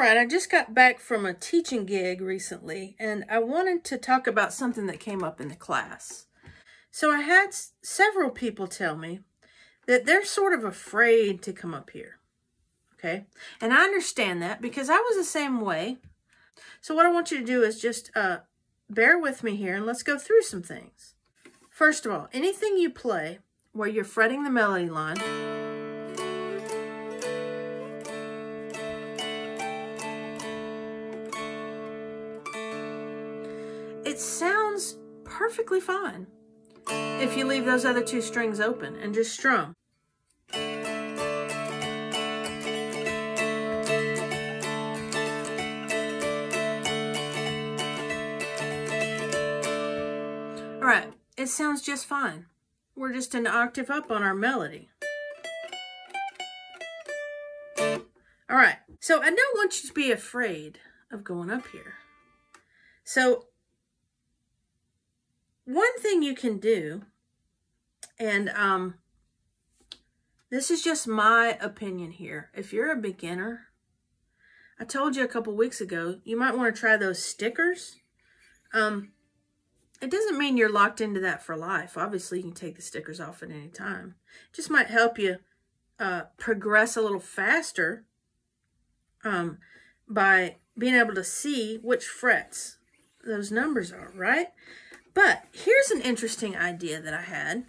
right, I just got back from a teaching gig recently, and I wanted to talk about something that came up in the class. So I had several people tell me that they're sort of afraid to come up here, okay? And I understand that because I was the same way. So what I want you to do is just bear with me here, and let's go through some things. First of all, anything you play where you're fretting the melody line, it sounds perfectly fine if you leave those other two strings open and just strum. All right, it sounds just fine. We're just an octave up on our melody. All right, so I don't want you to be afraid of going up here. So one thing you can do, and this is just my opinion here. If you're a beginner, I told you a couple weeks ago, you might want to try those stickers. It doesn't mean you're locked into that for life. Obviously, you can take the stickers off at any time. It just might help you progress a little faster by being able to see which frets those numbers are, right? But here's an interesting idea that I had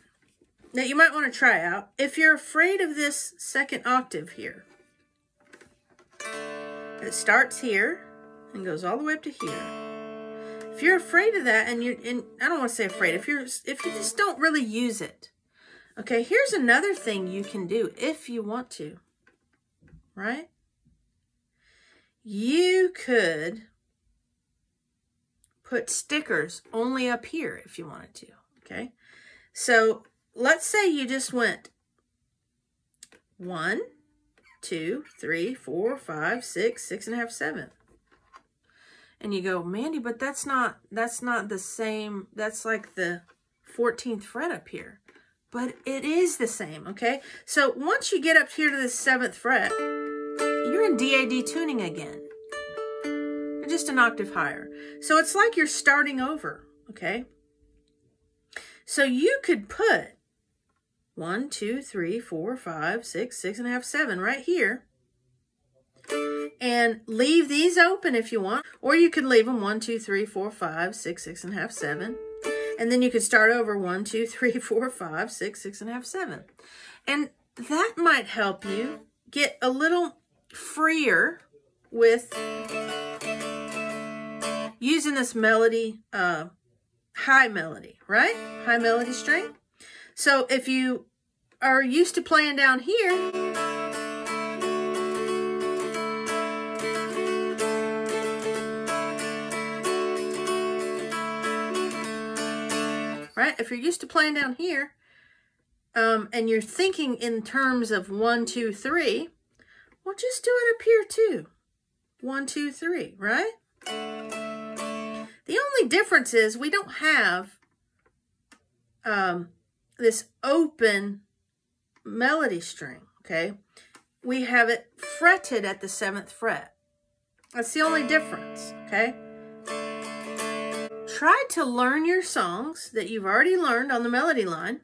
that you might want to try out. If you're afraid of this second octave here, it starts here and goes all the way up to here. If you're afraid of that, and I don't want to say afraid, if you just don't really use it, okay, here's another thing you can do if you want to, right? You could put stickers only up here if you wanted to, okay? So let's say you just went 1, 2, 3, 4, 5, 6, 6.5, 7. And you go, Mandy, but that's not the same. That's like the 14th fret up here. But it is the same, okay? So once you get up here to the 7th fret, you're in DAD tuning again. You're just an octave higher. So it's like you're starting over, okay? So you could put 1, 2, 3, 4, 5, 6, 6.5, 7 right here. And leave these open if you want. Or you could leave them 1, 2, 3, 4, 5, 6, 6.5, 7. And then you could start over 1, 2, 3, 4, 5, 6, 6.5, 7. And that might help you get a little freer with using this melody, high melody, right? High melody string. So if you are used to playing down here, right? If you're used to playing down here, and you're thinking in terms of 1, 2, 3, well, just do it up here too. 1, 2, 3, right? The only difference is we don't have this open melody string, okay? We have it fretted at the 7th fret. That's the only difference, okay? Try to learn your songs that you've already learned on the melody line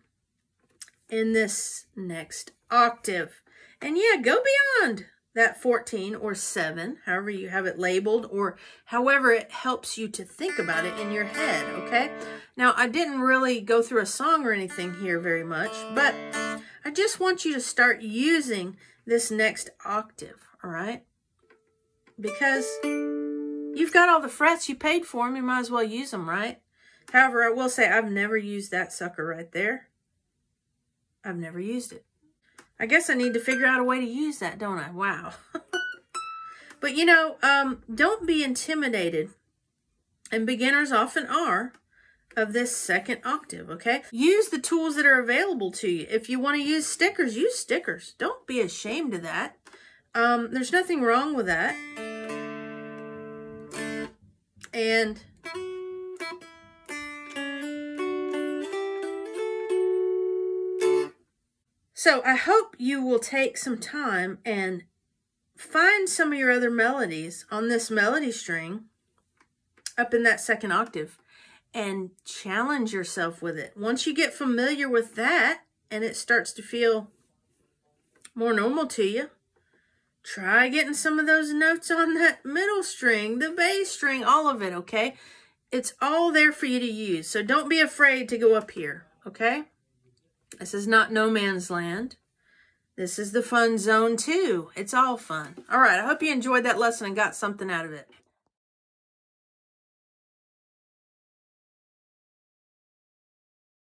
in this next octave. And yeah, go beyond that 14 or 7, however you have it labeled, or however it helps you to think about it in your head, okay? Now, I didn't really go through a song or anything here very much, but I just want you to start using this next octave, all right? Because you've got all the frets, you paid for them, you might as well use them, right? However, I will say I've never used that sucker right there. I've never used it. I guess I need to figure out a way to use that, don't I? Wow. But you know, don't be intimidated, and beginners often are, of this second octave, okay? Use the tools that are available to you. If you want to use stickers, use stickers. Don't be ashamed of that. There's nothing wrong with that. And so I hope you will take some time and find some of your other melodies on this melody string up in that second octave and challenge yourself with it. Once you get familiar with that and it starts to feel more normal to you, try getting some of those notes on that middle string, the bass string, all of it, okay? It's all there for you to use. So don't be afraid to go up here, okay? This is not no man's land. This is the fun zone too. It's all fun. All right, I hope you enjoyed that lesson and got something out of it.